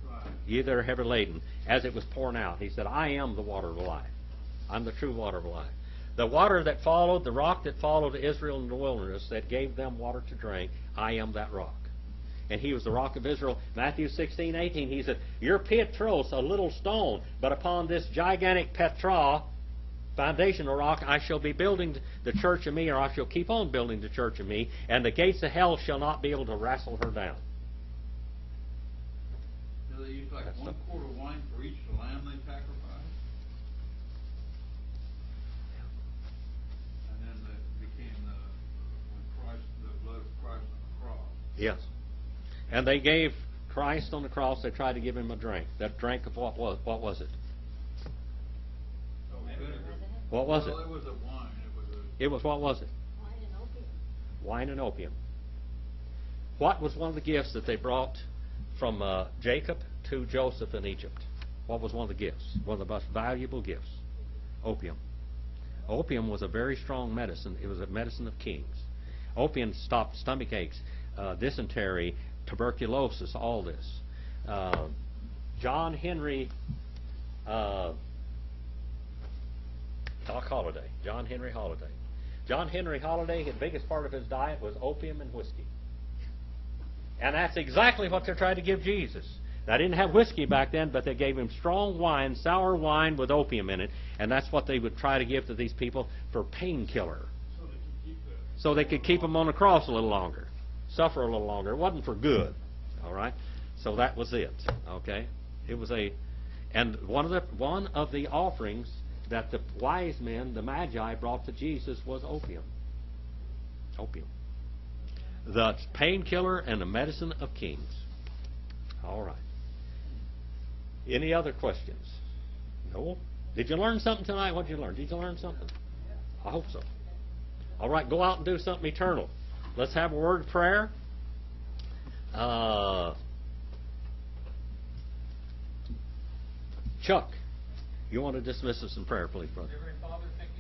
[SPEAKER 7] Right.
[SPEAKER 1] ye that are heavy laden. As it was pouring out, he said, I am the water of life. I'm the true water of life. The water that followed, the rock that followed Israel in the wilderness that gave them water to drink, I am that rock. And he was the rock of Israel. Matthew 16, 18, he said, you're Petros, a little stone, but upon this gigantic Petra, foundational rock, I shall be building the church of me, or I shall keep on building the church of me, and the gates of hell shall not be able to wrestle her down.
[SPEAKER 7] So they used like
[SPEAKER 1] That's
[SPEAKER 7] 1 quart of wine for each lamb they sacrificed? And then it became the blood of Christ on the cross.
[SPEAKER 1] Yes. And they gave Christ on the cross, they tried to give him a drink. That drink of what was it?
[SPEAKER 7] Oh, vinegar.
[SPEAKER 1] What was
[SPEAKER 7] Well,
[SPEAKER 1] it?
[SPEAKER 7] it was a wine.
[SPEAKER 1] It was, what was it?
[SPEAKER 3] Wine and opium.
[SPEAKER 1] Wine and opium. What was one of the gifts that they brought from Jacob to Joseph in Egypt? What was one of the gifts? One of the most valuable gifts? Opium. Opium was a very strong medicine. It was a medicine of kings. Opium stopped stomach aches, dysentery, tuberculosis, all this. John Henry Holiday. John Henry Holiday. John Henry Holiday, the biggest part of his diet was opium and whiskey. And that's exactly what they're trying to give Jesus. They didn't have whiskey back then, but they gave him strong wine, sour wine with opium in it, and that's what they would try to give to these people for painkiller. So they could keep them on the cross a little longer, suffer a little longer. It wasn't for good, all right? So that was it, okay? It was and one of the offerings that the wise men, the Magi, brought to Jesus was opium. Opium. The painkiller and the medicine of kings. All right. Any other questions? No? Did you learn something tonight? What did you learn? Did you learn something? I hope so. All right, go out and do something eternal. Let's have a word of prayer. Chuck, you want to dismiss us in prayer, please, brother?
[SPEAKER 2] Heavenly Father, thank